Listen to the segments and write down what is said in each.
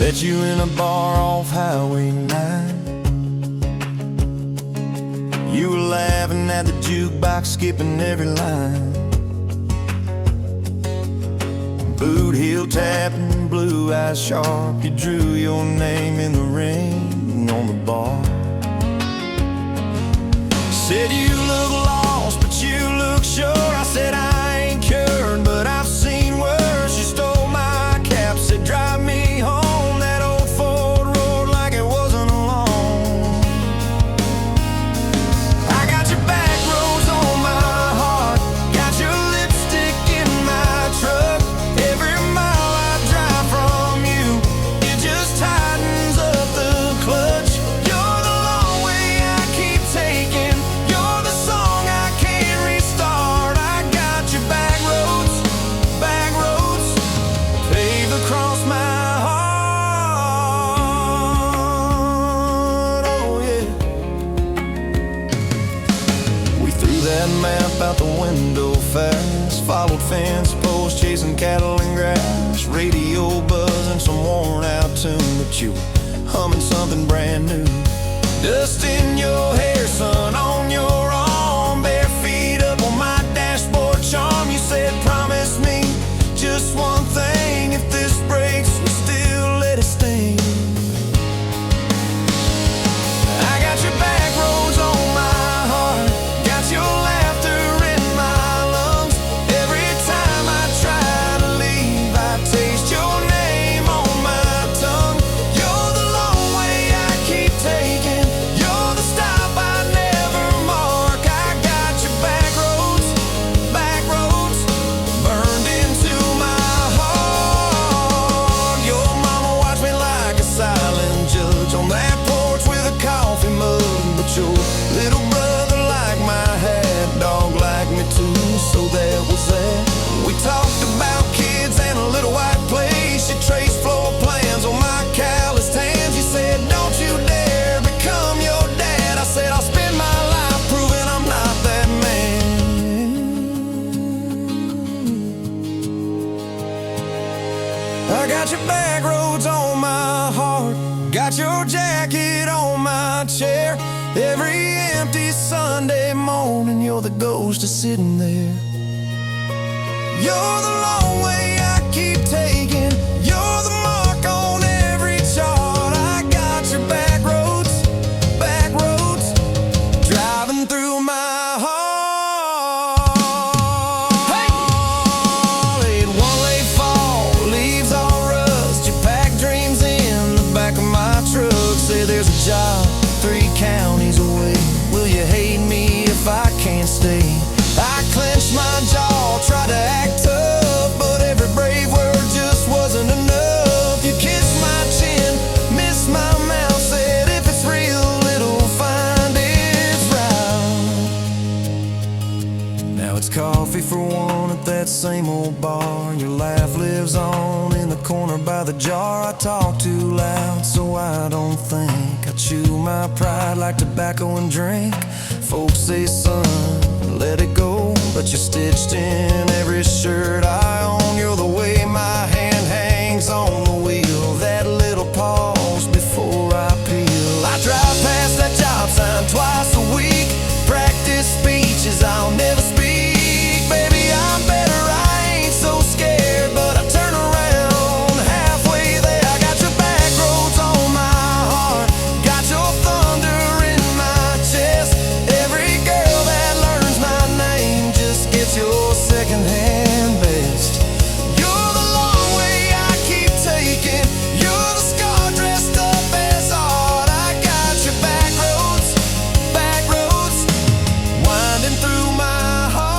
Met you in a bar off Highway 9. You were laughing at the jukebox, skipping every line. Boot heel tapping, blue eyes sharp. You drew your name in the ring on the bar. Said you look lost, but you look sure. I said I ain't cured, but I've seen worse. You stole my cap, said drive me home. That old Ford roared like it wasn't alone. I got your back roads on my heart, got your lipstick in my truck. Every mile I drive from you, it just tightens up the clutch. You're the long way I keep taking, you're the song I can't restart. I got your back roads, paved across my heart. Oh yeah. We threw that map out the window fast, followed fence posts, chasing cattle and grass, radio buzzing some worn out tune, but you were humming something brand new. Dust in your hair, sun on your arm, bare feet up on my dashboard charm. You said promise me just one thing, if this breaks we still let it sting. I got your back roads on my heart, got your laughter in my lungs. Every time I try to leave, I taste your name on my tongue. You're the long way I keep taking, you're the stop I never mark. I got your back roads, burned into my heart. Your mama watched me like a silent judge on that porch with a coffee mug, but your little brother liked my hat, dog liked me too, so that was that. We talked about kids and a little white place. You traced floor plans on my calloused hands. You said don't you dare become your dad. I said I'll spend my life proving I'm not that man. I got your back roads on my heart, got your jacket on my chair. Every empty Sunday morning, you're the ghost of sitting there. You're the long way I keep taking, you're the mark on every chart. I got your back roads, driving through my heart. Hey! Let one late fall, leaves all rust. You pack dreams in the back of my truck. Say there's a job 3 counties away. Will you hate me if I can't stay? I clenched my jaw, tried to act tough, but every brave word just wasn't enough. You kissed my chin, missed my mouth, said if it's real, it'll find its route. Now it's coffee for one at that same old bar. Your laugh lives on in the corner by the jar. I talk too loud, so I don't think. I chew my pride like tobacco and drink. Folks say, son, let it go, but you're stitched in every shirt I own. You're the way my hand hangs on the wheel, that little pause before I peel. I drive past that job sign twice a week, practice speeches I'll never speak. Baby, I'm better, I ain't so scared, but I turn around halfway there. I got your back roads on my heart, got your thunder in my chest. Every girl that learns my name just gets your secondhand best. You're the long way I keep taking, you're the scar dressed up as art. I got your back roads, winding through my heart.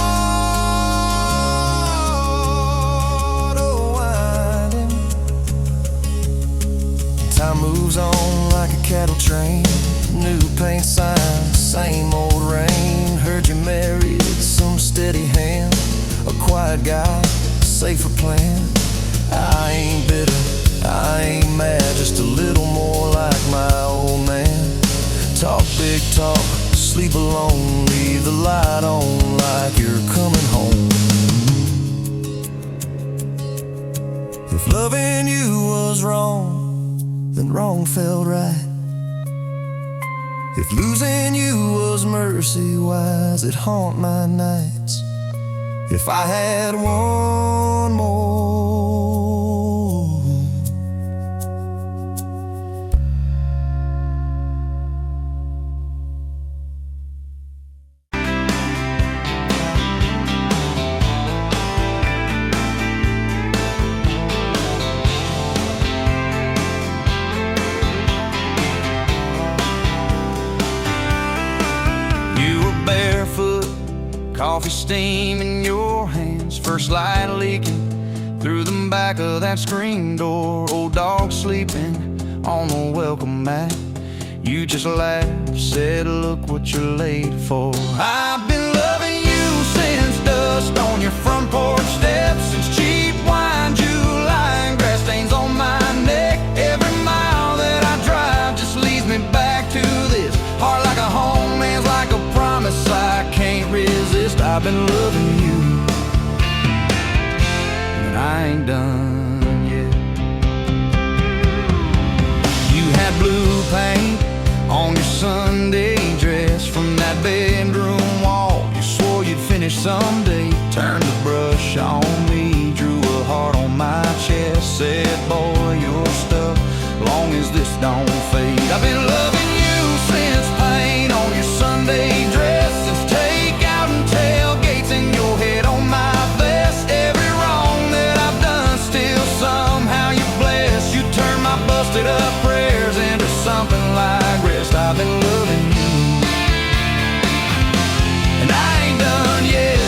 Oh, winding. Time moves on like a cattle train, new paint sign, same old rain. Heard you married some steady hand, a quiet guy, safer plan. I ain't bitter, I ain't mad, just a little more like my old man. Talk big talk, sleep alone, leave the light on like you're coming home. If loving you was wrong, then wrong felt right. If losing you was mercy, why does it haunt my nights? If I had one more, coffee steam in your hands, first light leaking through the back of that screen door. Old dog sleeping on the welcome mat. You just laughed, said, look what you're late for. I've been loving you since dust on your front porch steps, since cheap wine, July, and grass stains on my neck. Every mile that I drive just leads me back to this heart like a home, man's like a promise I can't resist. I've been loving you, and I ain't done yet. You had blue paint on your Sunday dress from that bedroom wall. You swore you'd finish someday. Turned the brush on me, drew a heart on my chest, said, boy, you're stuck long as this don't fade. I've been loving you since paint on your Sunday dress, since takeout and tailgates in your head on my vest. Every wrong that I've done, still somehow you bless. You turn my busted up prayers into something like rest. I've been loving you, and I ain't done yet.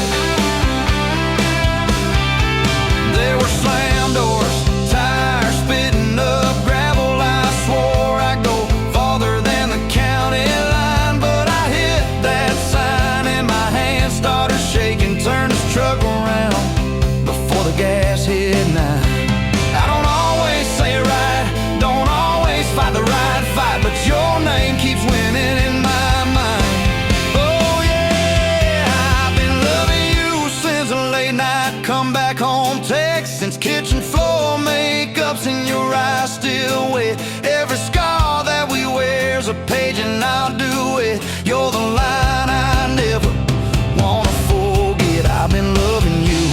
There were slam doors, tires spitting up gravel. I swore I'd go farther than the county line, but I hit that sign and my hand started shaking. Turned this truck around before the gas hit 9. I don't always say it right, don't always fight the right fight, but your name keeps winning in my mind. Oh yeah, I've been loving you since a late night come back home text, since kitchen floor makeup's in your eyes still wet. Every scar that we wear's a page and I'll do it. You're the line I never wanna forget. I've been loving you,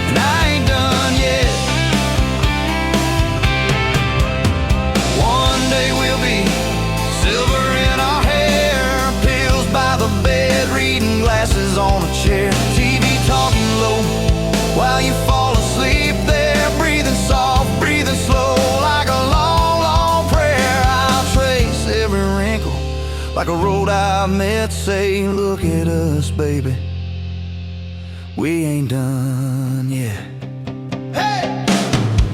and I ain't done yet. One day we'll be silver in our hair, pills by the bed, reading glasses on a chair, TV talking low while you fall asleep there, breathing soft, breathing slow like a long, long prayer. I'll trace every wrinkle like a road I've met, say, look at us, baby, we ain't done yet. Hey!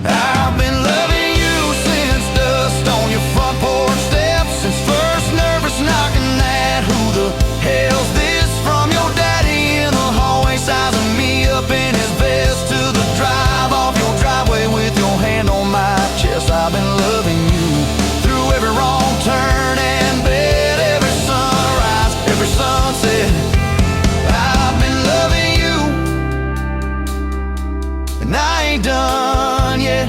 I've been loving you since dust on your front porch steps, since first nervous knocking at who the hell's this, from your daddy in the hallway sizing me up in his vest, to the drive off your driveway with your hand on my chest. I've been loving you through every wrong turn and bed, every sunrise, every sunset. I've been loving you, and I ain't done yet.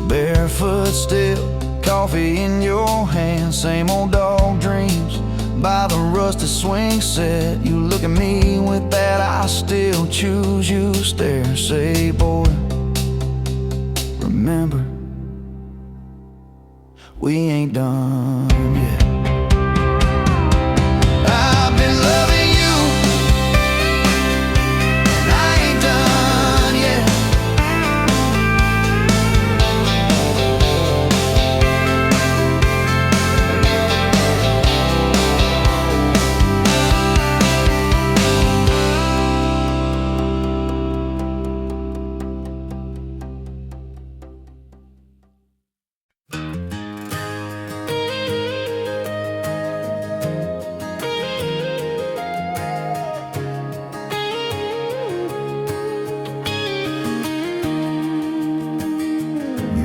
Barefoot still, coffee in your hand, same old dog dreams by the rusted swing set. You look at me with that I still choose you stare, say, boy, remember, we ain't done yet. I've been loving you, and I ain't done yet.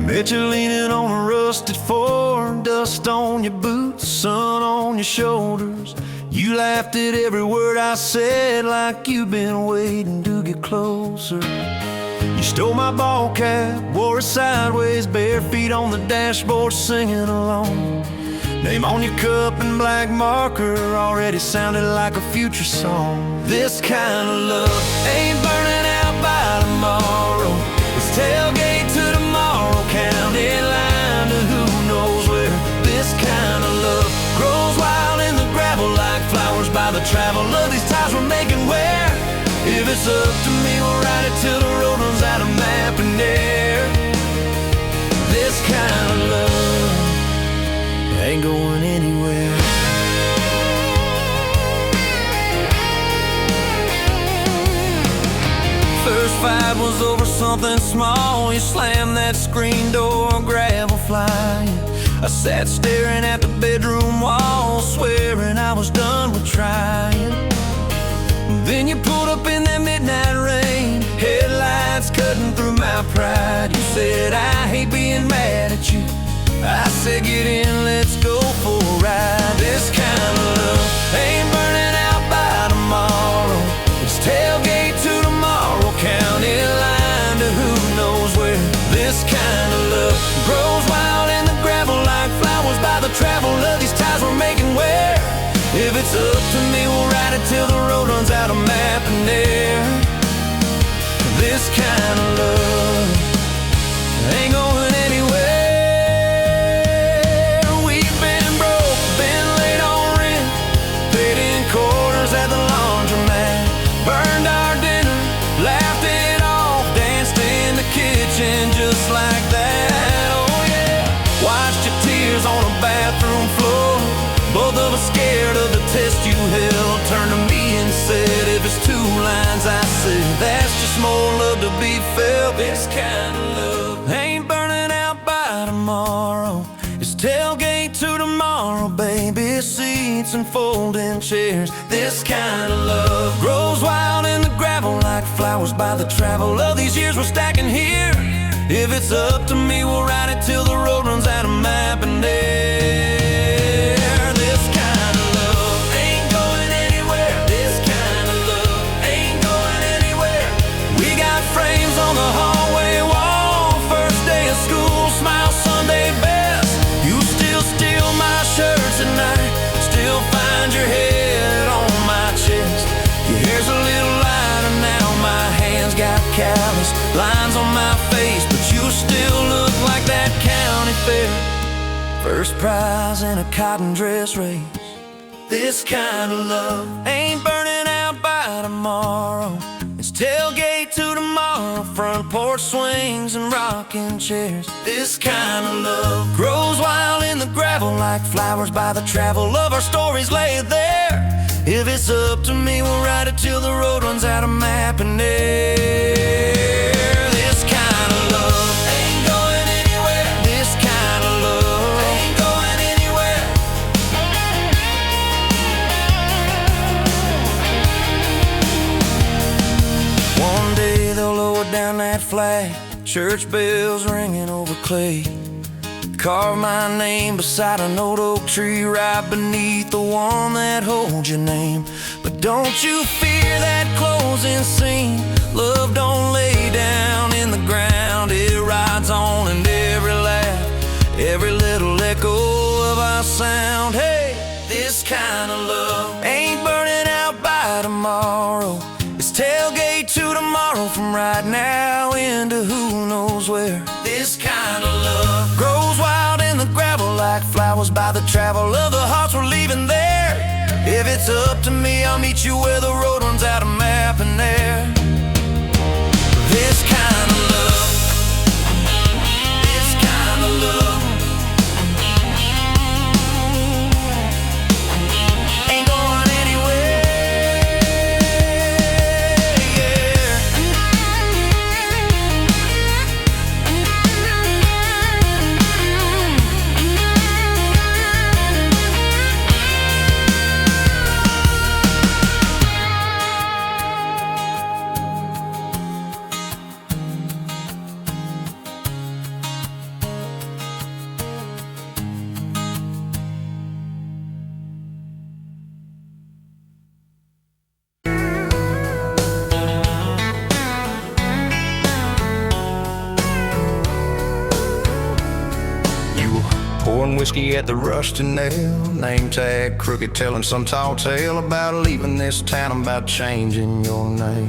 Bet you're leaning on a rusted Ford, dust dust on your boots, sun on your shoulders. You laughed at every word I said like you've been waiting to get closer. You stole my ball cap, wore it sideways, bare feet on the dashboard singing along. Name on your cup in black marker already sounded like a future song. This kind of love ain't burning out by tomorrow. It's tailgate to tomorrow, county line to who knows where. This kind of love grows wild in the gravel like flowers by the travel of these ties we're making where. If it's up to me, we'll ride it till the road runs out of map and air. This kind of love ain't going anywhere. First fight was over something small. You slammed that screen door, gravel flying. I sat staring at the bedroom wall, swearing I was done with trying. Then you pulled up in that midnight rain, headlights cutting through my pride. You said, I hate being mad at you. I said, get in, let's go for a ride. This kind of love ain't burning out by tomorrow. It's tailgate to tomorrow, county line to who knows where. This kind of love grows wild in the gravel like flowers by the travel of these ties we're making where. If it's up to me, we'll ride it till the road runs out of map and air. This kind of love ain't going anywhere. We've been broke, been late on rent, paid in quarters at the laundromat, burned our dinner, laughed it off, danced in the kitchen just like that. Oh yeah, watched your tears on a bathroom floor. Both of us scared of the test you held. Turned to me and said, if it's two lines I said, that's just more love to be felt. This kind of love ain't burning out by tomorrow. It's tailgate to tomorrow, baby seats and folding chairs. This kind of love grows wild in the gravel like flowers by the travel of these years we're stacking here. If it's up to me, we'll ride it till the road runs out of map and air. On the hallway wall, first day of school, smile Sunday best. You still steal my shirts at night, still find your head on my chest. Your hair's a little lighter now, my hands got callous lines on my face, but you still look like that county fair. First prize in a cotton dress race. This kind of love ain't burning out by tomorrow. It's tailgate to tomorrow, front porch swings and rocking chairs. This kind of love grows wild in the gravel like flowers by the travel of our stories laid there. If it's up to me, we'll ride it till the road runs out of map and air. This kind of love ain't going anywhere. This kind of love ain't going anywhere. One day they'll lower down that flag, church bells ringing over clay. Carve my name beside an old oak tree right beneath the one that holds your name. But don't you fear that closing scene. Love don't lay down in the ground. It rides on in every laugh, every little echo of our sound. Hey, this kind of love ain't burning out by tomorrow. It's tailgate to tomorrow, from right now into who knows where. This kind of love grows wild in the gravel like flowers by the travel of the hearts we're leaving there. If it's up to me, I'll meet you where the road runs out of map and air. This kind of love, this kind of love ain't going anywhere, yeah. whiskey at the Rusty Nail. Name tag crooked, telling some tall tale about leaving this town, about changing your name.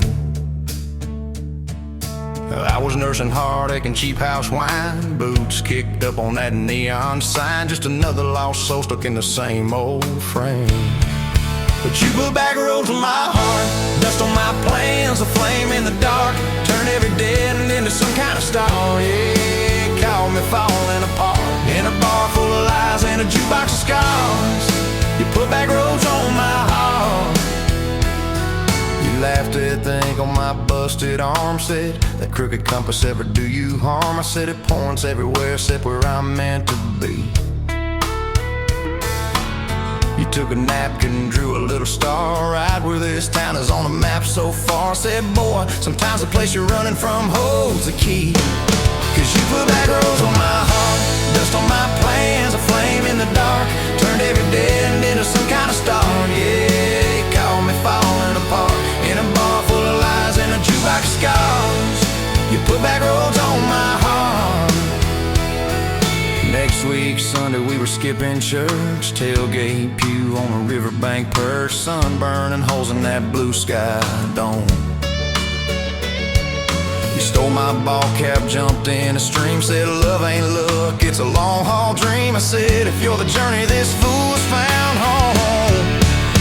I was nursing heartache and cheap house wine, boots kicked up on that neon sign, just another lost soul stuck in the same old frame. But you put back roads on my heart, dust on my plans, a flame in the dark, turn every dead end into some kind of star. Yeah, call me falling apart, in a bar full of lies and a jukebox of scars. You put back roads on my heart. You laughed at the ink on my busted arm, said that crooked compass ever do you harm. I said it points everywhere except where I'm meant to be. You took a napkin and drew a little star right where this town is on the map so far. Said, boy, sometimes the place you're running from holds the key. Cause you put back roads on my heart, dust on my plans, a flame in the dark, turned every dead end into some kind of star. Yeah, you called me falling apart, in a bar full of lies and a jukebox of scars. You put back roads on my heart. Next week, Sunday, we were skipping church, tailgate pew on a riverbank perch, sunburn and holes in that blue sky dome. You stole my ball cap, jumped in a stream, said love ain't luck, it's a long haul dream. I said if you're the journey, this fool has found home.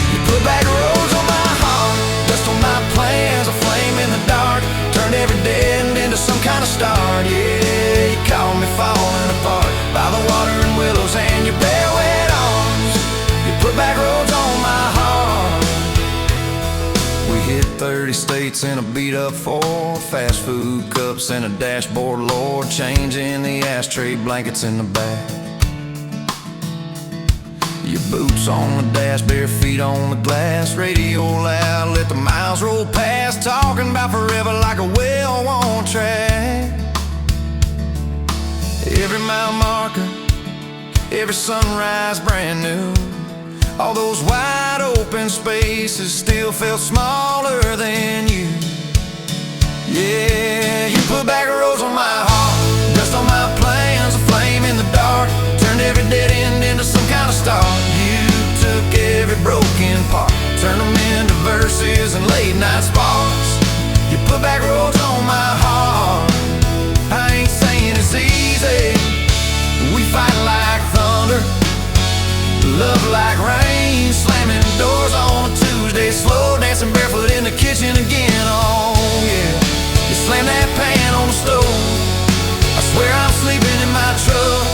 You put back roads on my heart, dust on my plans, a flame in the dark, turned every dead end into some kind of start. Yeah, you called me falling apart by the water and willows and your bare wet arms. You put back roads on my heart. We hit 30 states in a beat up Ford, fast food cups and a dashboard, Lord, changing the ashtray blankets in the back. Your boots on the dash, bare feet on the glass, radio loud, let the miles roll past, talking about forever like a well-worn track. Every mile marker, every sunrise brand new, all those wide open spaces still felt smaller than you. Yeah, you put back roads on my heart, dust on my plans, a flame in the dark, turned every dead end into some kind of star. You took every broken part, turned them into verses and late night sparks. You put back roads on my heart. I ain't saying it's easy, we fight like thunder, love like rain, slamming doors on a Tuesday, slow dancing barefoot in the kitchen again. Oh yeah, you slam that pan on the stove, I swear I'm sleeping in my truck,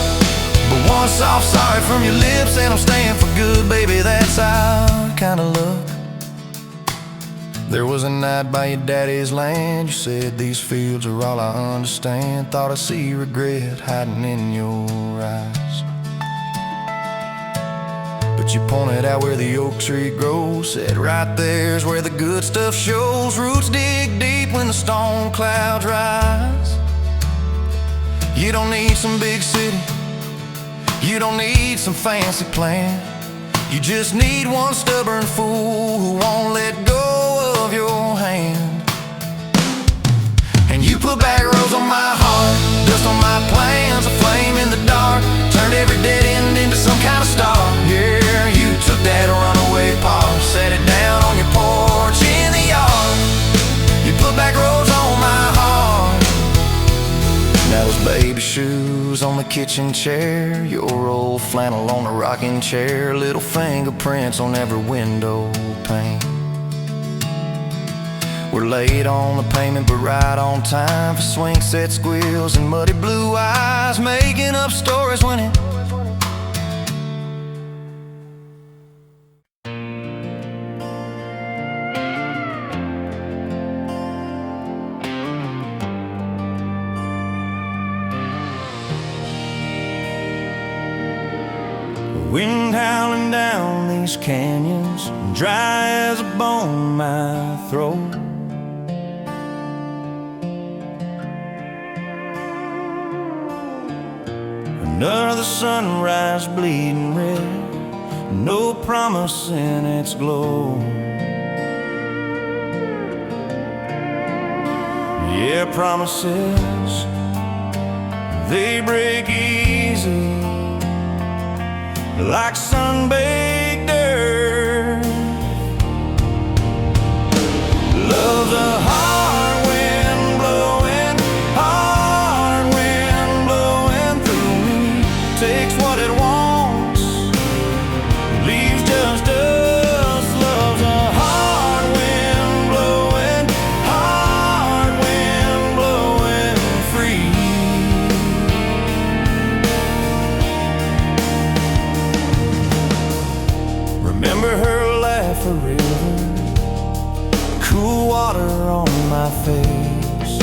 but one soft sorry from your lips and I'm staying for good, baby, that's our kind of luck. There was a night by your daddy's land, you said these fields are all I understand, thought I see regret hiding in your eyes. But you pointed out where the oak tree grows, said right there's where the good stuff shows, roots dig deep when the storm clouds rise. You don't need some big city, you don't need some fancy plan, you just need one stubborn fool who won't let go of your hand. And you put back roads on my heart, dust on my plans, a flame in the dark, turned every dead end into some kind of star. Yeah, you took that runaway paw, set it down on your porch in the yard. You put back roads on my heart. Now those baby shoes on the kitchen chair, your old flannel on the rocking chair, little fingerprints on every window pane. We're late on the payment but right on time for swing set squeals and muddy blue eyes, making up stories when it wind howling down these canyons, dry as a bone my throat. Another sunrise bleeding red, no promise in its glow. Yeah, promises, they break easy, like sun-baked earth. Love's a hard wind blowing, hard wind blowing through me. Takes what it wants, leaves just us. Love's a hard wind blowing, hard wind blowing free. Remember her laugh forever, cool water on my face.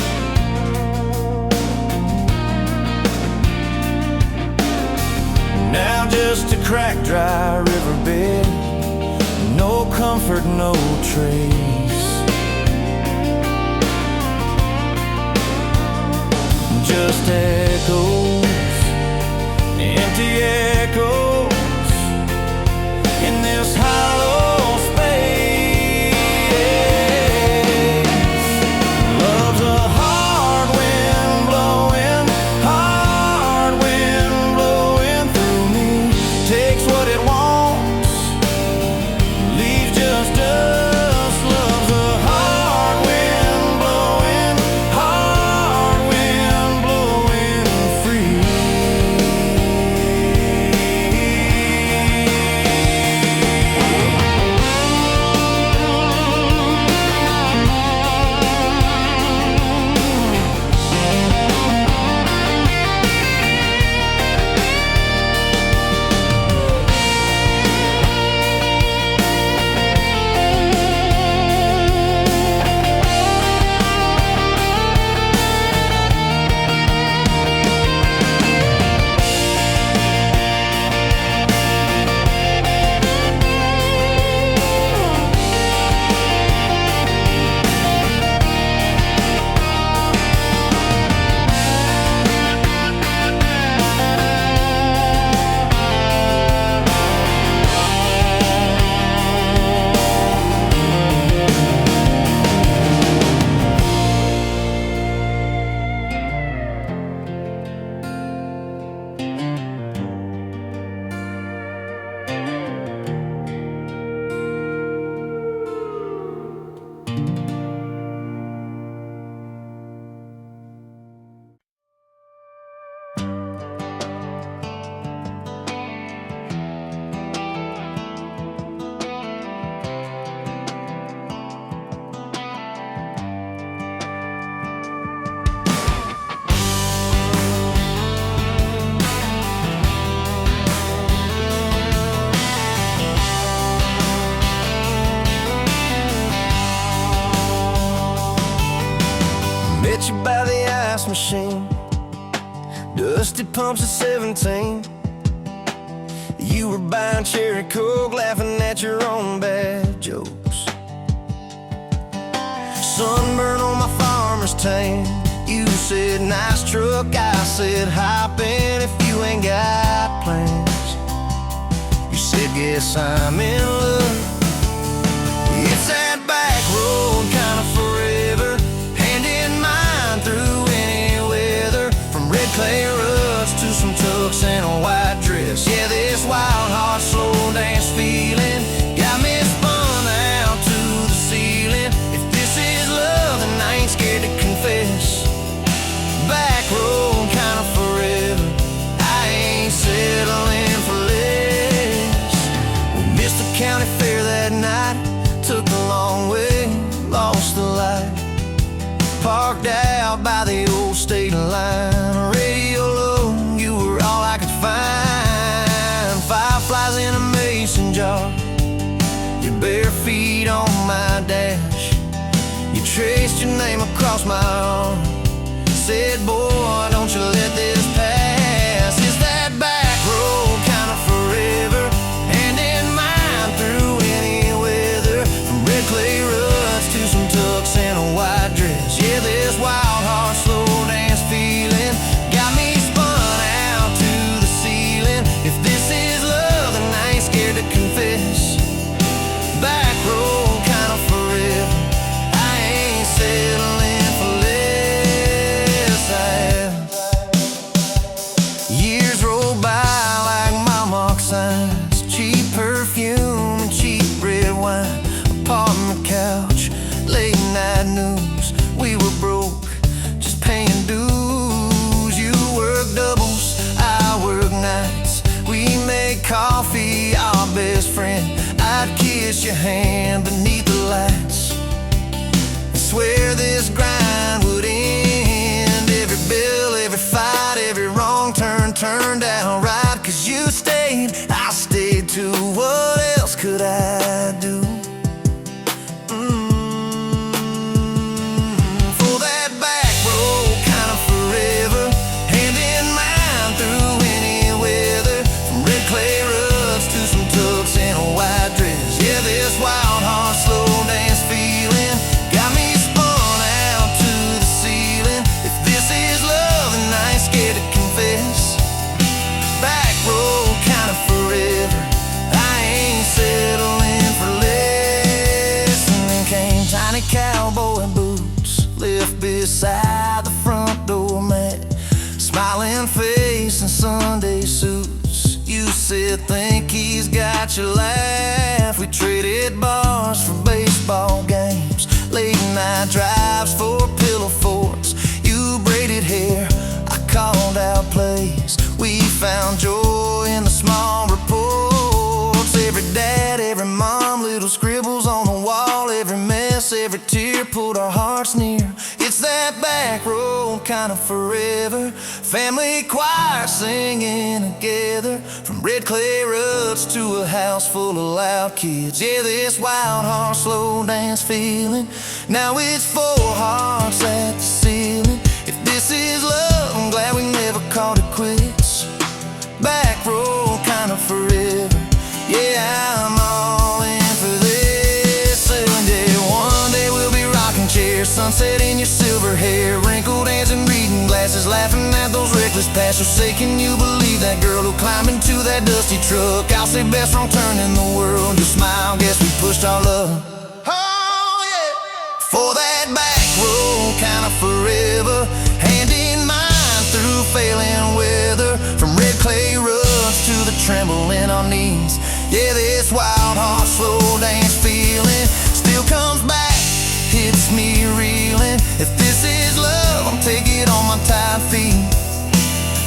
Now just a cracked, dry riverbed, no comfort, no trace. Just echoes, empty echoes in this hollow space. Love's a hard wind blowing, hard wind blowing through me. Takes what it wants, leaves just us. Love's a hard wind blowing, hard wind blowing free. Met you by the ice machine, dusty pumps at 17. You were buying cherry coke, laughing at your own bad jokes. Sunburn on my farmer's tan. You said nice truck, I said hop in if you ain't got plans. You said guess I'm in love. It's that back road kind of forever, hand in mine through any weather. From red clay ruts to some tux and a white dress. Yeah, this wild heart slow dance feeling got me spun out to the ceiling. If this is love, then I ain't scared to confess. Back road kind of forever, I ain't settling for less. We missed the county fair that night, took the long way, lost the light. Parked out by the old state line, radio low, you were all I could find. Fireflies in a mason jar, your bare feet on my dash. You traced your name across my arm, said, boy, don't you let this pass. It's that back road kind of forever, hand in mine through any weather. From red clay ruts to some tux and a white dress. Yeah, this wild heart slow dance feeling got me spun out to the ceiling. If this is love, then I ain't scared to confess. Back road kind of forever, I ain't settling for less. kiss your hand beneath the lights. I swear this grind would end. Every bill, every fight, every wrong turn turned out right. Cause you stayed, I stayed too. What else could I do? For that back road, kind of forever, hand in mine through any weather. From red clay rugs to some tux and a white dress. Yeah, this wild heart slow dance feeling got me spun out to the ceiling. If this is love, then I ain't scared to confess. Back road, kind of forever, I ain't settling for less. And then came tiny cowboy boots, left beside the front door mat. Smiling face and Sunday suits. You said, think he's got your laugh. We traded bars for baseball games, late night drives for pillow forts. You braided hair, I called out plays. We found joy in the small reports. Every dad, every mom, little scribbles on the wall. Every mess, every tear pulled our hearts near. It's that back road, kind of forever. Family choir singing together. From red clay rugs to a house full of loud kids. Yeah, this wild heart slow dance feeling. Now it's four hearts at the ceiling. If this is love, I'm glad we never called it quits. Back road, kind of forever. Yeah, I'm all in for this. And yeah, one day we'll be rocking chairs, sunset in your silver hair, wrinkled hands and reading glasses, laughing at those reckless past. So say, can you believe that girl who climbed into that dusty truck? I'll say best wrong turn in the world. You smile, guess we pushed our love. Oh yeah, for that back road, kind of forever, hand in mine through failing weather. From red clay rugs to the tremble in our knees. Yeah, this wild heart slow dance feeling still comes back, hits me reeling. If this is love, I'll take it on my tired feet.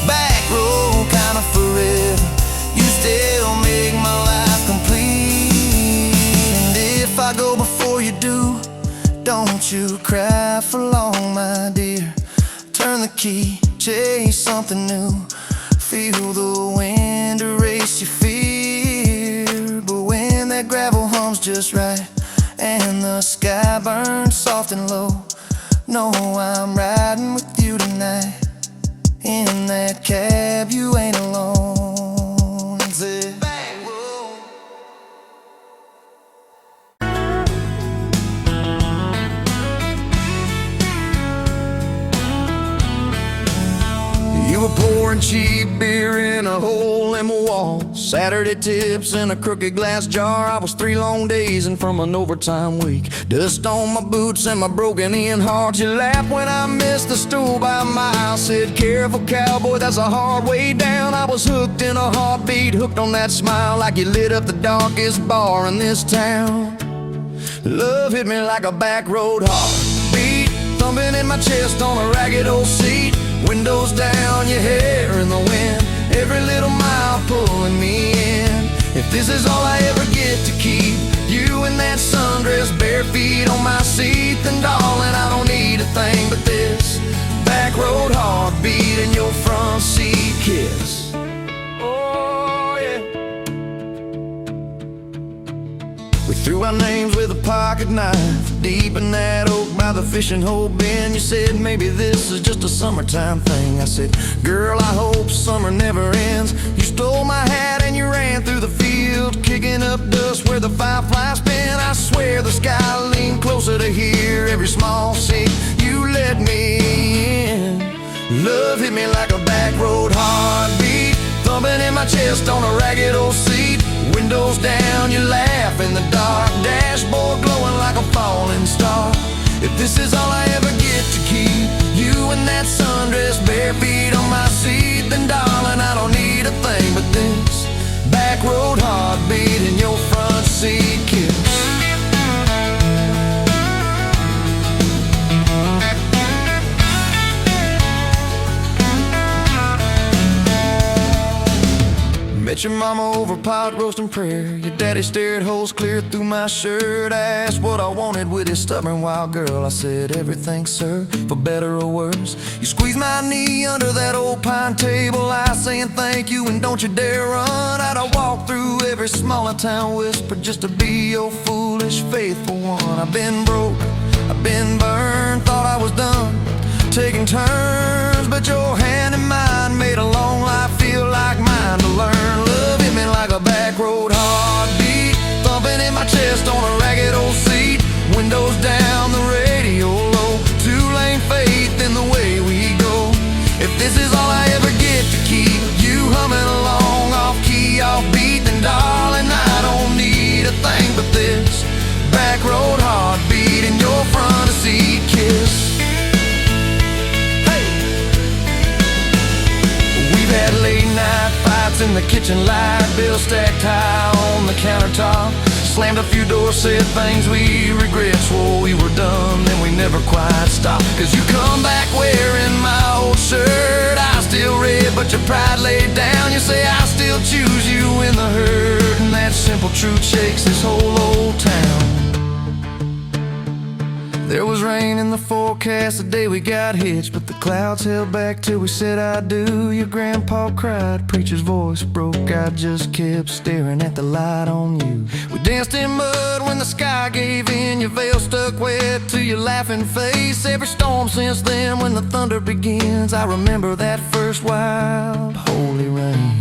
Back road, kind of forever, you still make my life complete. And if I go before you do, don't you cry for long, my dear. Turn the key, chase something new. Feel the wind erase your fear. But when that gravel hums just right and the sky burns soft and low, know I'm riding with you tonight. In that cab, you ain't alone. It's it. You were pouring cheap beer in a hole in my wall. Saturday tips in a crooked glass jar. I was 3 long days and from an overtime week. Dust on my boots and my broken-in heart. You laughed when I missed the stool by a mile. Said, careful cowboy, that's a hard way down. I was hooked in a heartbeat, hooked on that smile, like you lit up the darkest bar in this town. Love hit me like a back road heartbeat, thumping in my chest on a ragged old seat. Windows down, your hair in the wind, every little mile pulling me in. If this is all I ever get to keep, you in that sundress, bare feet on my seat, then darling, I don't need a thing but this back road heartbeat and your front seat kiss. Oh yeah. We threw our names with a pocket knife deep in that oak by the fishing hole bin. You said maybe this is just a summertime thing. I said, girl, I hope summer never ends. You stole my hat and you ran through the field, kicking up dust where the fireflies spin. I swear the sky leaned closer to hear every small sing. You let me in. Love hit me like a back road heartbeat, thumping in my chest on a ragged old seat. Windows down, you laugh in the dark, dashboard glowing like a falling star. If this is all I ever get to keep, you in that sundress, bare feet on my seat, then darling, I don't need a thing but this back road heartbeat and your front seat kiss. Met your mama over pot roasting prayer. Your daddy stared holes clear through my shirt. I asked what I wanted with his stubborn wild girl. I said everything, sir, for better or worse. You squeezed my knee under that old pine table. I saying thank you and don't you dare run. I'd walk through every smaller town whisper just to be your foolish faithful one. I've been broke, I've been burned, thought I was done taking turns, but your hand in mine made a long life feel like mine to learn. Love hit me like a back road heartbeat, thumping in my chest on a ragged old seat. Windows down, the radio low, two-lane faith in the way we go. If this is all I ever get to keep you humming along off key, off beat, then darling, I don't need a thing but this back road heartbeat and your front seat kiss. Had late night fights in the kitchen light, bills stacked high on the countertop. Slammed a few doors, said things we regret, swore we were done, then we never quite stopped. Cause you come back wearing my old shirt, I still red but your pride laid down. You say I still choose you in the herd, and that simple truth shakes this whole old town. There was rain in the forecast the day we got hitched, but the clouds held back till we said I do. Your grandpa cried, preacher's voice broke, I just kept staring at the light on you. We danced in mud when the sky gave in, your veil stuck wet to your laughing face. Every storm since then when the thunder begins, I remember that first wild holy rain.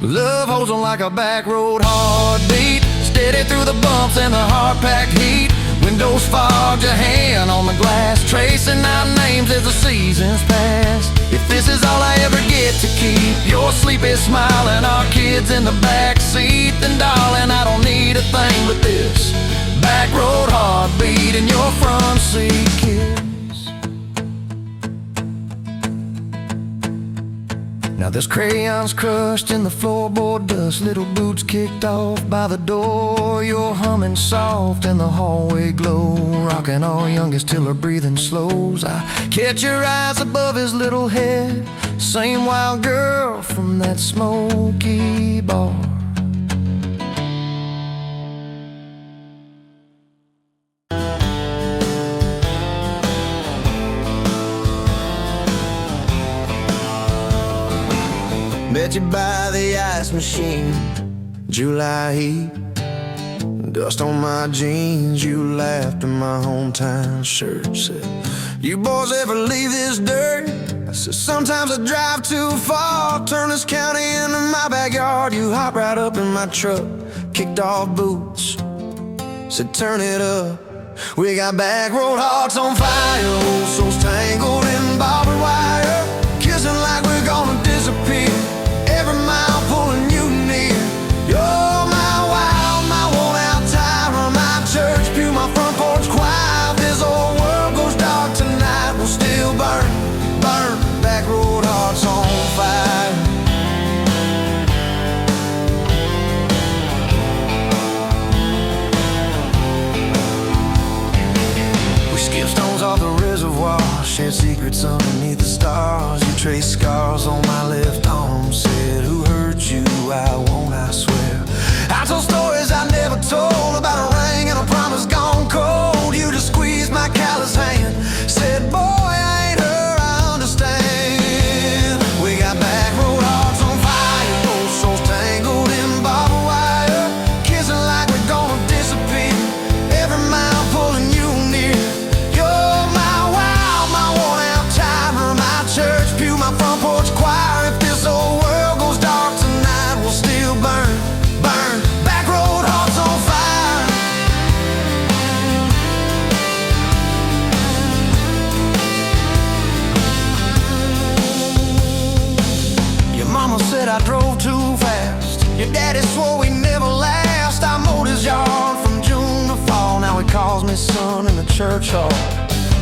Love holds on like a back road heartbeat, steady through the bumps and the hard-packed heat. Windows fogged, your hand on the glass, tracing out names as the seasons pass. If this is all I ever get to keep your sleepy smile and our kids in the backseat, then darling, I don't need a thing but this back road heartbeat and your front seat kiss. Now there's crayons crushed in the floorboard dust, little boots kicked off by the door. You're humming soft in the hallway glow, rocking our youngest till her breathing slows. I catch your eyes above his little head, same wild girl from that smoky bar. Met you by the ice machine, July heat, dust on my jeans. You laughed in my hometown shirt, said, you boys ever leave this dirt? I said, sometimes I drive too far, turn this county into my backyard. You hop right up in my truck, kicked off boots, said turn it up. We got back road hearts on fire, old souls tangled in barbed wire, kissing like we're gonna disappear, every mile pulling you near. You're my wild, my worn-out tire, my church pew, my front porch choir. If this old world goes dark tonight, we'll still burn, burn, back road hearts on fire. We skip stones off the reservoir, share secrets underneath the stars. You trace scars on my left arm, said who hurt you, I won't, I swear. I told stories I never told, about a ring and a promise gone cold. You just squeezed my callous hand, said boy I ain't her, I understand. We got back road hearts on fire, old souls tangled in barbed wire, kissing like we're gonna disappear, every mile pulling you near. You're my wild, my worn-out timer, my church pew, my front porch choir. If this old world goes dark tonight, we'll still burn, burn, back road hearts on fire. Your mama said I drove too fast, your daddy swore we never last. I mowed his yard from June to fall, now he calls me son in the church hall.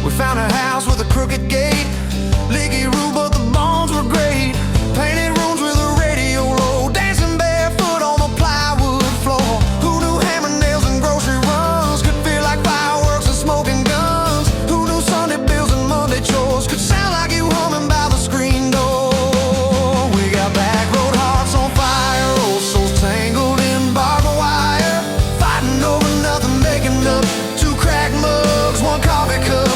We found a house with a crooked gate, leaky roof but the bones were great, painted rooms with a radio low, dancing barefoot on the plywood floor. Who knew hammer nails and grocery runs could feel like fireworks and smoking guns? Who knew Sunday bills and Monday chores could sound like you humming by the screen door? We got back road hearts on fire, oh so waking up, 2 cracked mugs, 1 coffee cup.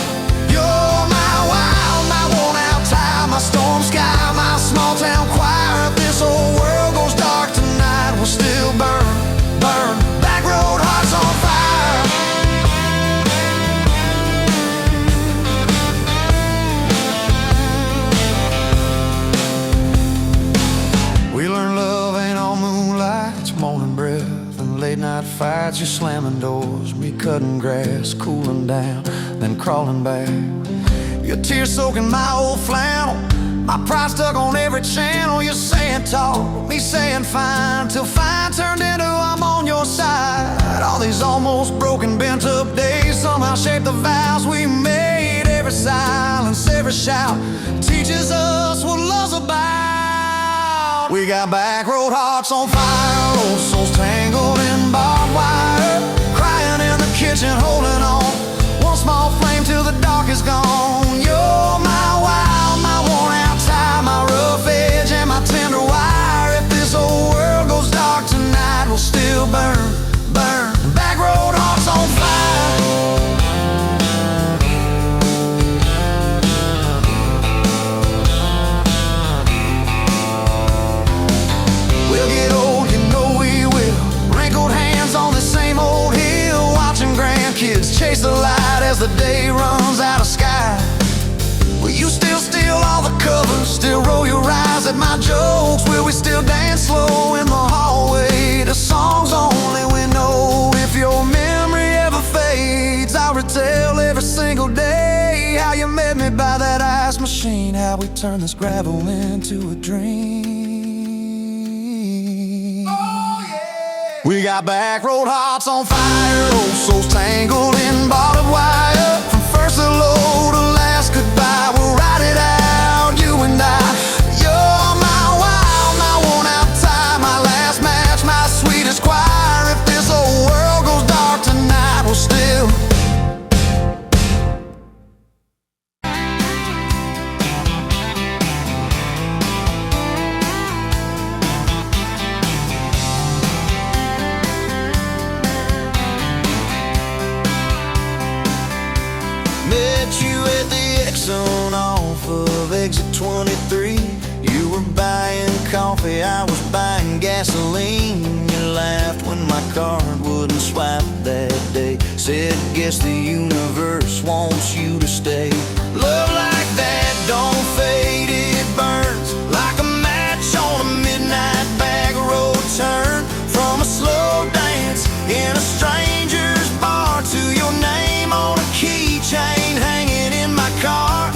You're my wild, my worn out time, my storm sky, my small town choir. If this whole world goes dark tonight, we'll still burn, burn. Back road hearts on fire. We learned love ain't all moonlight, it's morning breath and late night fights. You're slamming doors, me cutting grass, cooling down, then crawling back. Your tears soaking my old flannel, my pride stuck on every channel. You're saying talk, me saying fine, till fine turned into I'm on your side. All these almost broken, bent up days somehow shaped the vows we made. Every silence, every shout teaches us what love's about. We got back road hearts on fire, old souls tangled in barbed wire, crying in the kitchen, holding on. One small flame till the dark is gone. You're my wild, my worn out tie, my rough edge and my tender wire. If this whole world goes dark tonight, we'll still burn, burn. Back road hearts on fire. We'll get old, you know we will. Wrinkled hands on the same old hill, watching grandkids chase the light as the day runs out of sky. Will you still steal all the covers, still roll your eyes at my jokes? Will we still dance slow in the hallway to songs only we know? If your memory ever fades, I'll retell every single day how you met me by that ice machine, how we turned this gravel into a dream. We got back road hearts on fire, old souls tangled in barbed wire. From first hello to last goodbye, we'll ride it out, you and I. You're my wild, my worn out tie, my last match, my sweetest choir. If this whole world goes dark tonight, we'll still. Met you at the Exxon off of exit 23. You were buying coffee, I was buying gasoline. You laughed when my card wouldn't swipe that day. Said, guess the universe wants you to stay. Love like that don't fade, it burns like a match on a midnight back road turn. From a slow dance in a stranger's bar to your name on a keychain hanging in my car.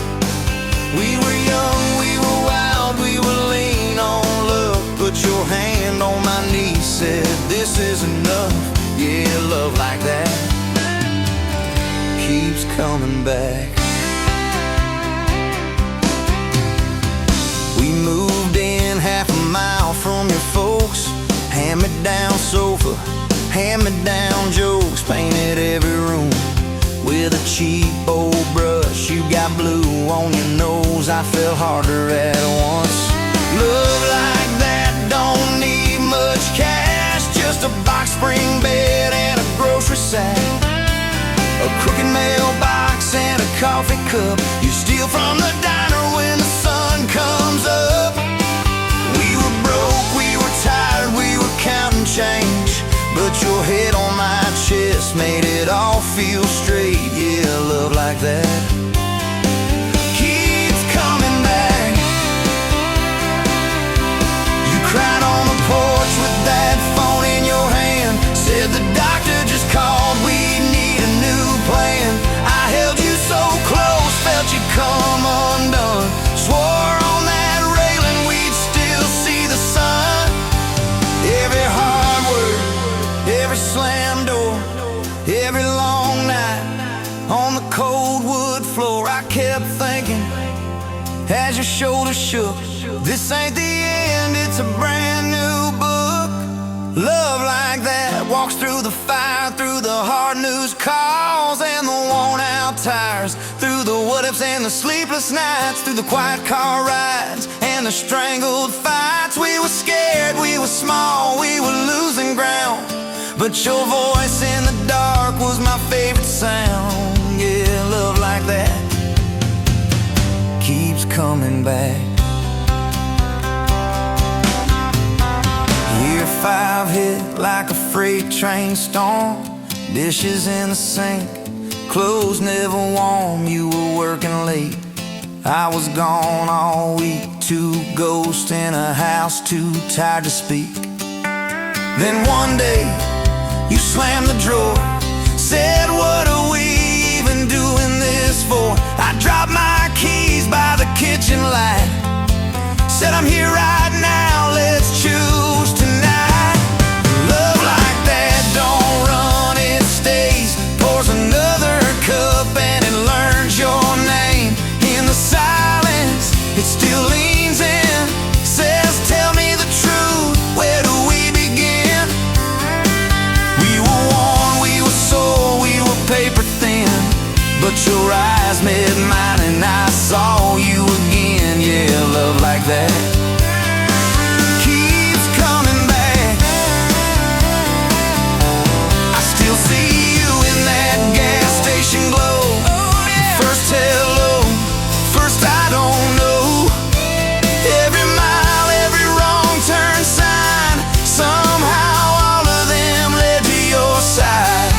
We were young, we were wild, we were lean on love. Put your hand on my knee, said this is enough. Yeah, love like that keeps coming back. We moved in half a mile from your folks. Hand-me-down sofa, hand-me-down jokes. Painted every room with a cheap old brush. You got blue on your nose, I fell harder at once. Love like that don't need much cash, just a box spring bed and a grocery sack, a crooked mailbox and a coffee cup. You steal from the diner when the sun comes up. We were broke, we were tired, we were counting change, but your head on my chest made it all feel straight. Yeah, love like that keeps coming back. You cried on the porch with that phone in your hand. Said the doctor just called, we need a new plan. I held you so close, felt you come undone. Swore on that railing we'd still see the sun. Every hard word, every slam door, every long night on the cold wood floor, I kept thinking as your shoulders shook, this ain't the end, it's a brand new book. Love like that walks through the fire, through the hard news calls and the worn out tires, through the what ifs and the sleepless nights, through the quiet car rides and the strangled fights. We were scared, we were small, we were losing ground, but your voice in the dark was my coming back. Year 5 hit like a freight train storm. Dishes in the sink, clothes never warm. You were working late, I was gone all week. 2 ghosts in a house, too tired to speak. Then one day, you slammed the drawer, said, what are we even doing this for? I dropped my keys by the kitchen light, said, I'm here right now, let's choose tonight. Love like that don't run, it stays. Pours another cup and it learns your name. In the silence, it still leans in, says, tell me the truth, where do we begin? We were worn, we were sore, we were paper thin, but your eyes met mine and I saw you again. Yeah, love like that keeps coming back. I still see you in that gas station glow. First hello, first I don't know. Every mile, every wrong turn sign, somehow all of them led to your side.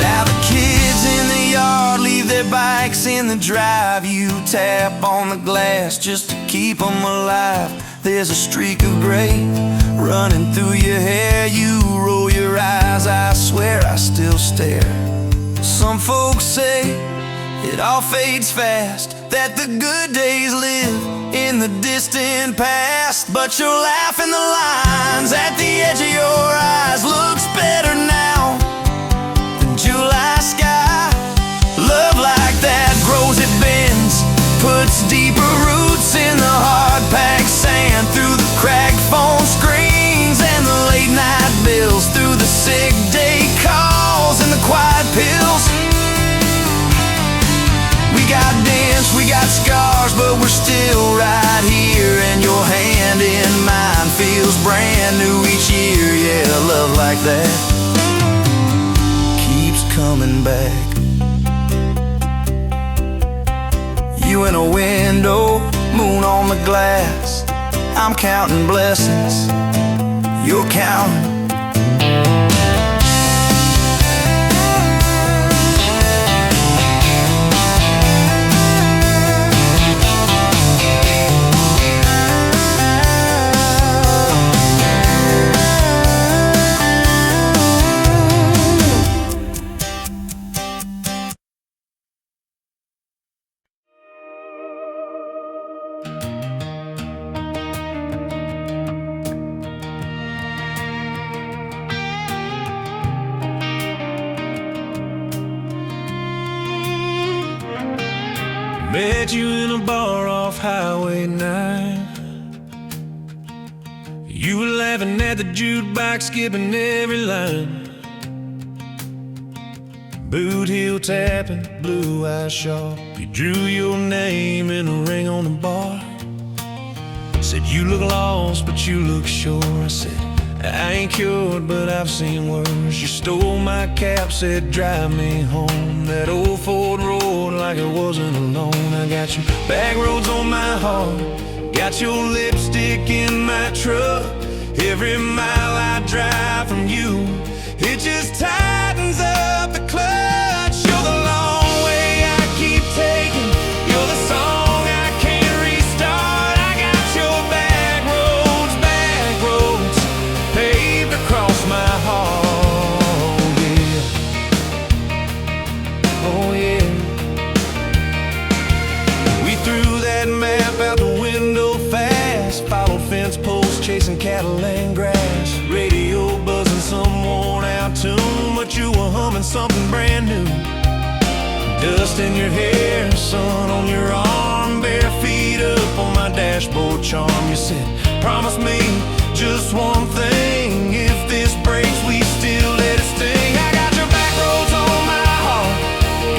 Now the kids in the yard leave their bikes in the drive. You tap on the glass just to keep them alive. There's a streak of gray running through your hair. You roll your eyes, I swear I still stare. Some folks say it all fades fast, that the good days live in the distant past. But your laugh in the lines at the edge of your eyes looks better now than July sky. Love like that grows, it bends, puts deeper roots in the hard-packed sand. Through the cracked phone screens and the late-night bills, through the sick day calls and the quiet pills. We got dents, we got scars, but we're still right here. And your hand in mine feels brand new each year. Yeah, love like that keeps coming back. You in a window, moon on the glass. I'm counting blessings, you're counting. Met you in a bar off Highway 9. You were laughing at the jukebox, skipping every line. Boot heel tapping, blue eyes sharp. You drew your name in a ring on the bar. Said you look lost, but you look sure. I said, I ain't cured, but I've seen worse. You stole my cap, said drive me home. That old Ford road like it wasn't alone. I got your back roads on my heart, got your lipstick in my truck. Every mile I drive from you, it just tightens up the clutch. You're the long way I keep taking, you're the song I can't restart. I got your back roads paved across my heart, yeah. Oh yeah. We threw that map out the window fast, followed fence posts, chasing cattle and grass. Radio buzzing some worn out tune, but you were humming something brand new. Dust in your hair, sun on your arm, bare feet up on my dashboard charm. You said, promise me just one thing, if this breaks we still let it sting. I got your back roads on my heart,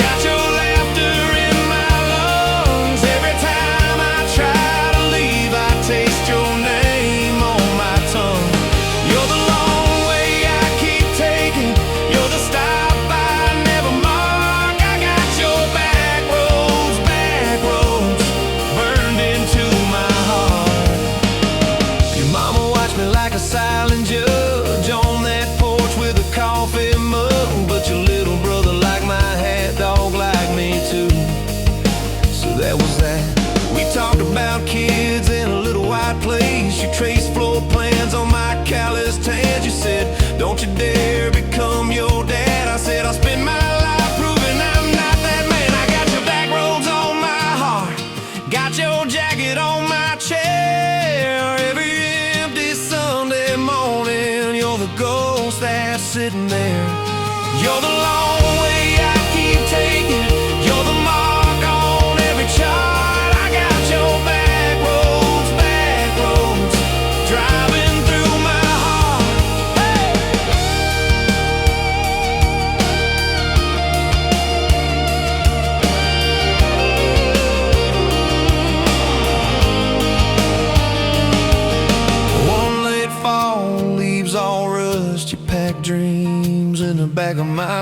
got your laughter in my lungs. Every time I try to leave, I taste your name on my tongue. You're the long way I keep taking, you're the stop I never mark. I got your back roads burned in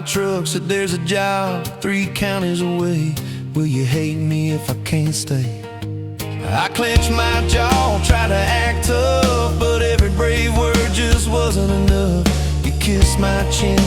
truck. Said there's a job 3 counties away. Will you hate me if I can't stay? I clenched my jaw, tried to act tough, but every brave word just wasn't enough. You kissed my chin,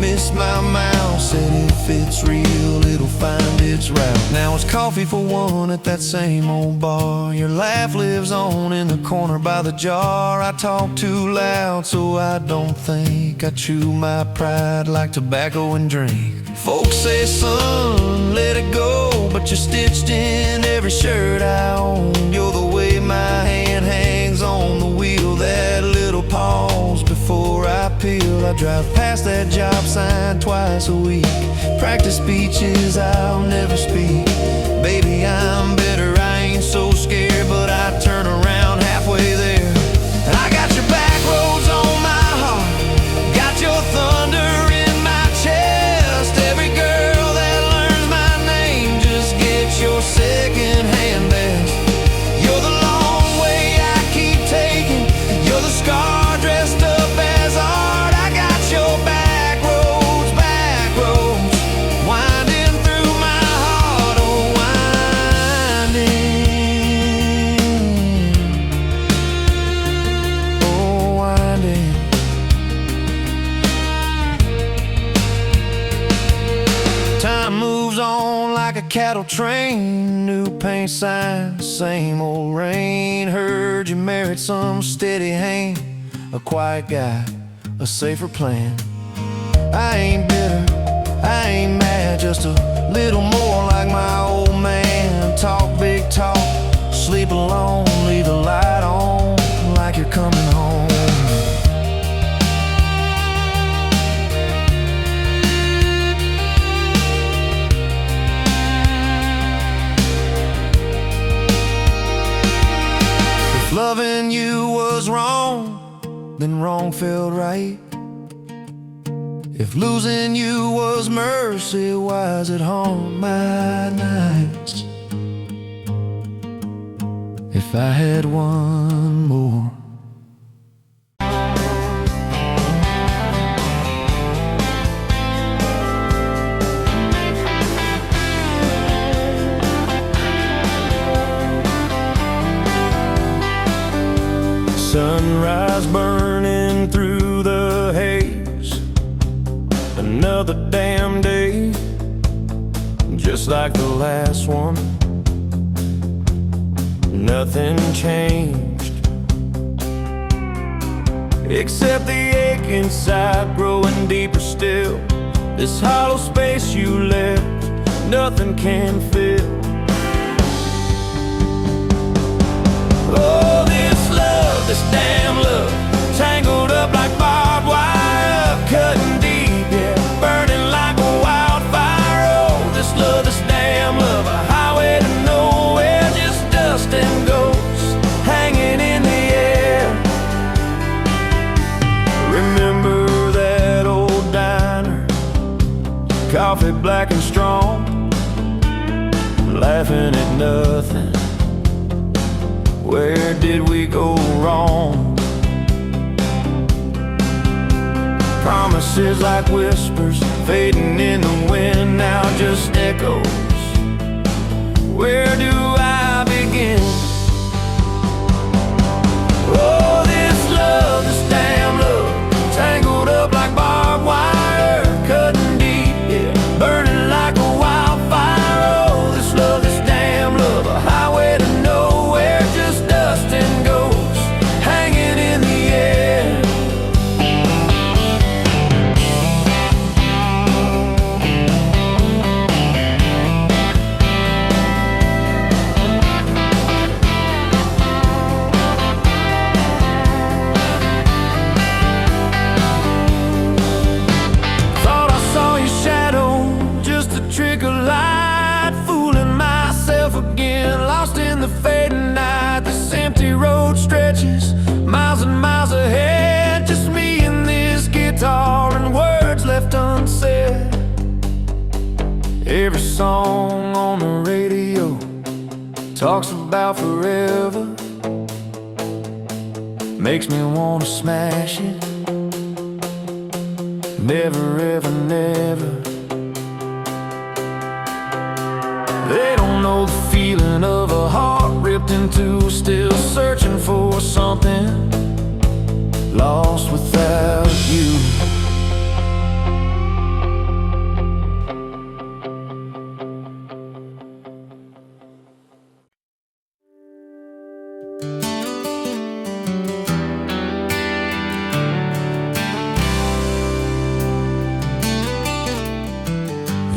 missed my mouth, said if it's real, it'll find its route. Now it's coffee for one at that same old bar. Your laugh lives on in the corner by the jar. I talk too loud, so I don't think. I chew my pride like tobacco and drink. Folks say, son, let it go, but you're stitched in every shirt I own. You're the way my hand hangs on the wheel, that little pause before I peel. I drive past that job sign twice a week. Practice speeches I'll never speak. Baby, I'm better, I ain't so scared, but I turn around halfway there. And I got your back roads on my heart, got your thunder in my chest. Every girl that learns my name just gets your second-hand best. You're the long way I keep taking, you're the scar dressed up as art. I got your back roads, winding through my heart, oh winding. Time moves on like a cattle train, new paint signs, same old rain. Heard you married some steady hand, a quiet guy, a safer plan. I ain't bitter, I ain't mad, just a little more like my old man. Talk big talk, sleep alone, leave the light on like you're coming home. If loving you was wrong, then wrong felt right. If losing you was mercy, why is it haunt my nights? If I had one more. Sunrise burning through the haze, another damn day, just like the last one. Nothing changed, except the ache inside growing deeper still. This hollow space you left, nothing can fill. Oh, this love, this damn love, tangled up like barbed wire, cutting deep, yeah, burning like a wildfire. Oh, this love, this damn love, a highway to nowhere, just dust and ghosts hanging in the air. Remember that old diner, coffee black and strong, laughing at nothing. Where did we go wrong? Promises like whispers fading in the wind, now just echoes. Where do I begin? Oh, this love, this damn love, tangled up like barbed wire, cutting deep, yeah, burning like a wildfire. Oh, this love, this damn love, a highway to nowhere, just dust and ghosts hanging in the air. Thought I saw your shadow, just a trick of light, fooling myself again, lost in the fading night. This empty road stretches miles and miles ahead, just me and this guitar and words left unsaid. Every song on the radio talks about forever, makes me wanna smash it. never, ever, never. They don't know the feeling of a heart ripped in two, still searching for something, lost without you.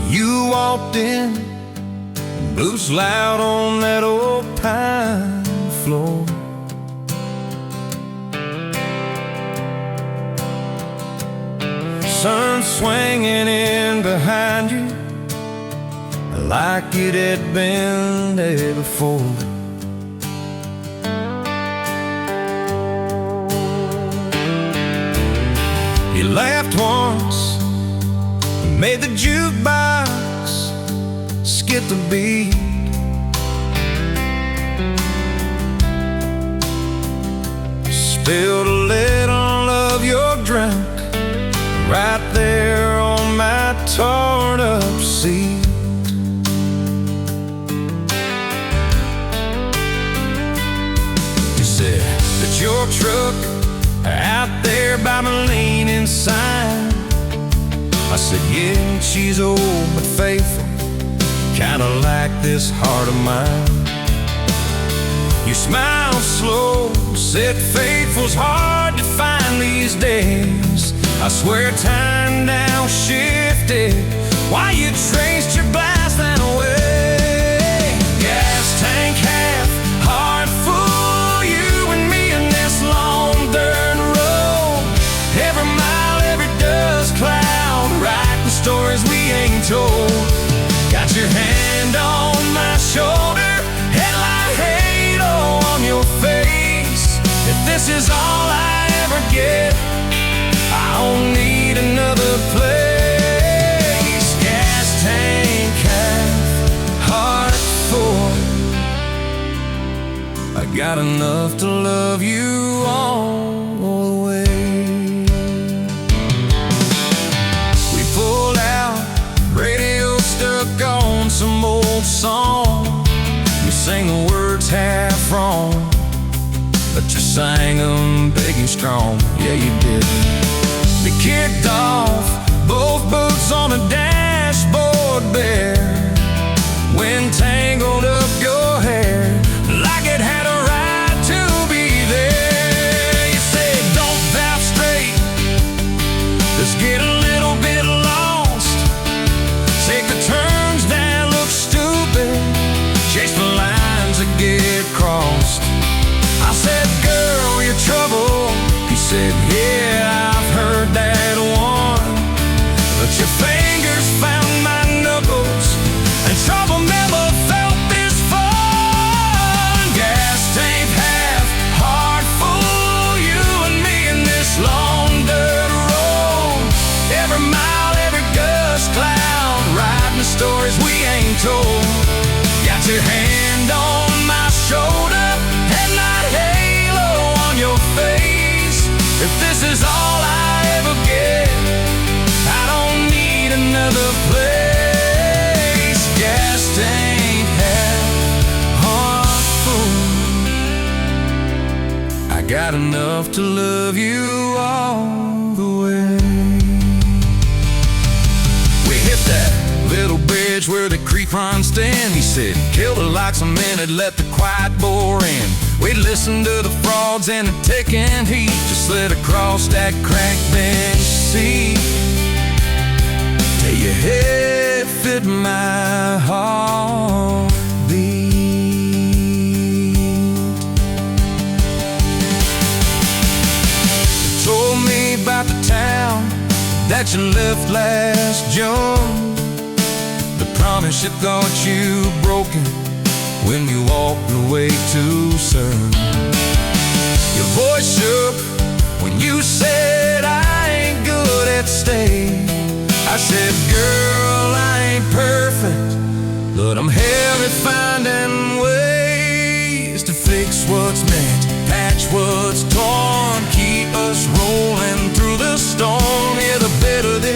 You walked in, boots loud on that old pine floor. Sun swinging in behind you like it had been there before. You laughed once, made the jukebox skip the beat. Spilled a little of your drink right there on my torn up seat. You said that your truck out there by my leaning sign. I said, yeah, she's old but faithful, kinda like this heart of mine. You smiled slow, said faithful's hard to find these days. I swear time now shifted while you traced your blast that away. Gas tank half, heart full, you and me in this long dirt road. Every mile, every dust cloud, writing stories we ain't told. Got your hand on my shoulder, headlight halo on your face. If this is all I ever get, I don't need another place. Gas tank half, heart full. I got enough to love you all the way. We pulled out, radio stuck on some old song. You sang the words half wrong, but you sang them big and strong. Yeah, you did. We kicked off, both boots on the dashboard bare. Wind tangled up your hair like it had a right to be there. You said, don't valve straight, let's get a little bit lost. Take the turns that look stupid, chase the lines that get crossed. I said, girl, you're trouble. He said, yeah, I've heard that one. But your fingers found my knuckles, and trouble never felt this fun. Gas tank half, heart full, you and me in this long dirt road. Every mile, every gust cloud, writing stories we ain't told. Got your hand on my shoulder, headlight halo on your face. If this is all I ever get, I don't need another place. Gas tank half, heart full. I got enough to love you all the way. We hit that little bridge where the creek runs stand. He said, kill the lights a minute, let the quiet bore in. We'd listen to the frogs and the ticking heat, just slid across that cracked bench seat till your head fit my heartbeat. You told me about the town that you left last June, the promise you thought you broken when you walked away too soon. Your voice shook when you said I ain't good at staying. I said, girl, I ain't perfect, but I'm hell at finding ways to fix what's meant, patch what's torn, keep us rolling through the storm. Yeah, the better this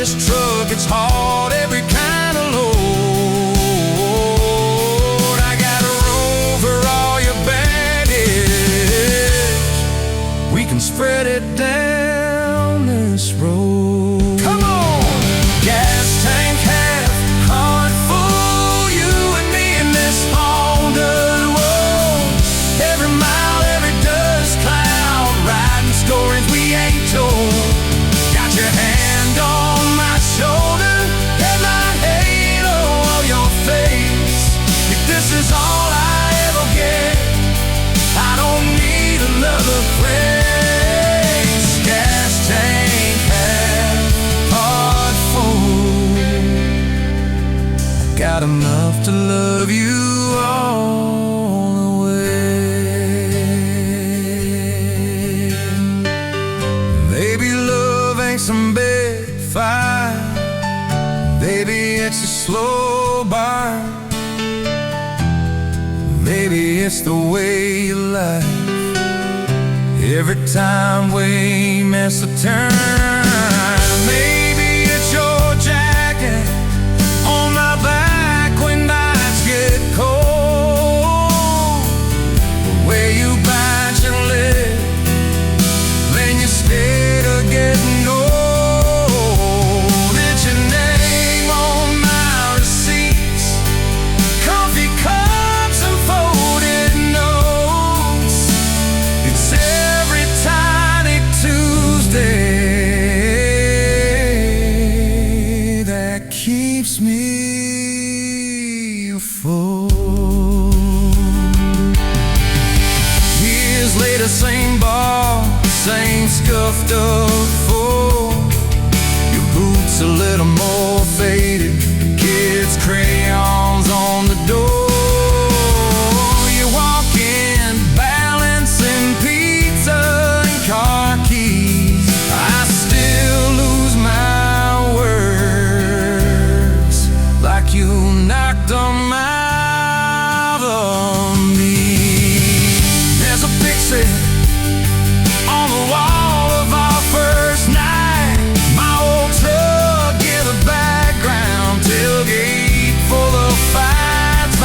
enough to love you all the way. Maybe love ain't some big fight, maybe it's a slow burn. Maybe it's the way you life every time we miss a turn. Maybe it's your jacket on my back when nights get cold, the way you bite your lip when you're scared of getting old. It's your name on my receipts, coffee cups and folded notes. It's every tiny Tuesday that keeps me afloat. Years later, same bar, same scuffed up floor. Your boots a little more faded, kids' crayons on the door. You walk in, balancing pizza and car keys. I still lose my words, like you knocked them out of me. There's a picture on the wall of our first night. My old truck in the background, tailgate full of fights.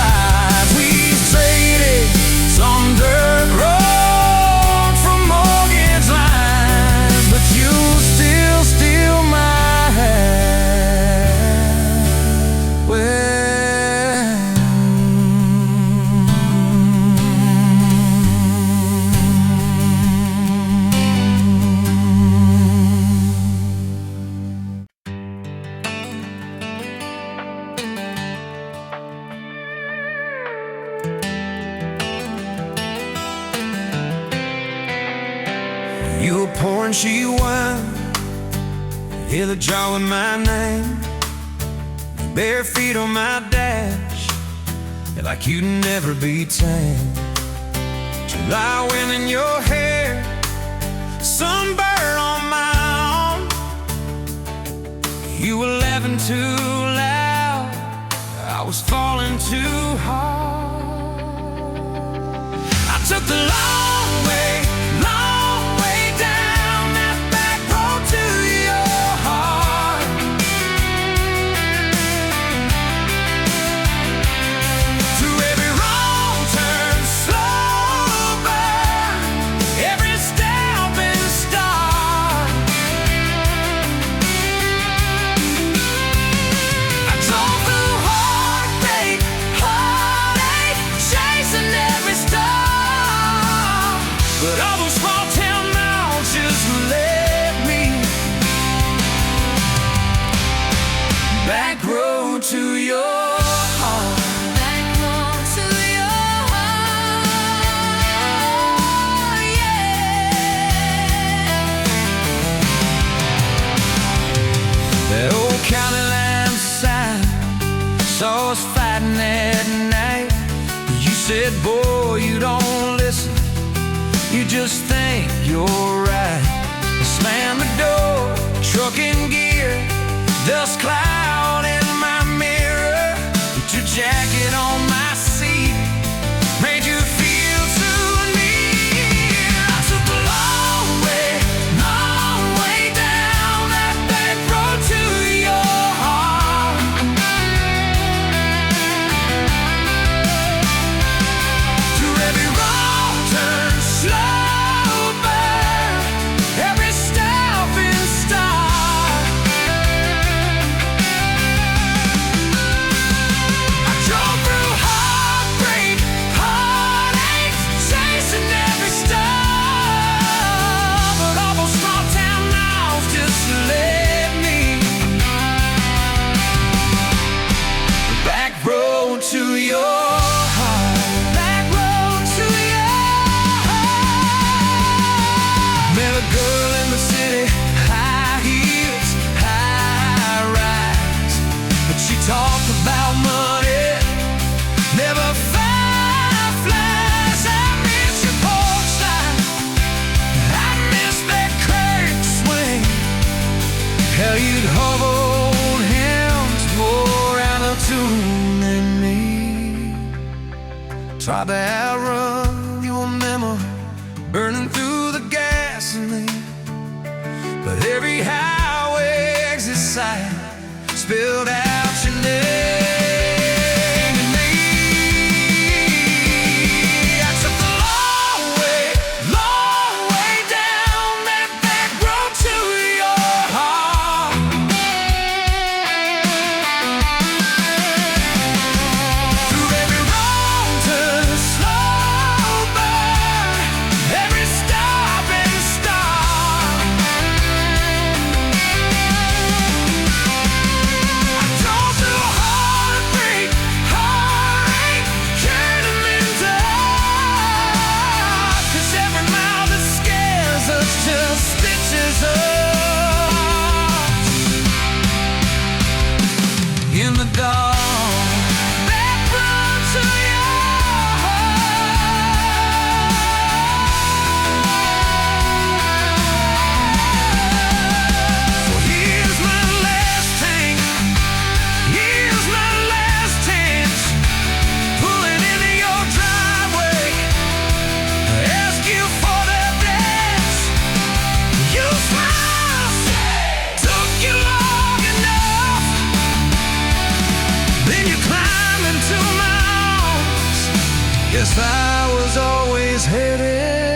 We traded some dirt road for mortgage lines, but you still steal my heart. Well, you were pouring she wine, hear the jar with my name, bare feet on my dash, like you'd never be tamed. July wind in your hair, sunburn on my arm. You were laughing too loud, I was falling too hard. I took the long way down that back road to your heart. Through every wrong turn, slow burn, every step and start. I drove through heartbreak, heartache, chasing every star. But all those small town mouths just led me back road to your heart. Back road to your heart, yeah. That old county line sign saw us fighting that night. You said, boy, you don't listen, you just think you're right. Slam the door, truck in gear, dust cloud in my mirror. Put your jacket on my seat, made you feel too near. I took the long way down that back road to your heart. Through every wrong turn, slow burn, every step and start. I drove through heartbreak, heartache, chasing every star. But all those small town mouths just led me back road to your heart. Back road to your heart. Met a girl in the city, high heels, high rise, but she talked about money tune than me. Tried to outrun your memory, burning through the gasoline. But every highway exit sign spilled out your name. In the dark, back road to your heart. Well, here's my last tank, here's my last chance. Pulling into your driveway, ask you for the dance. You smile, took you long enough. Then you climb into my arms. Guess I was always headed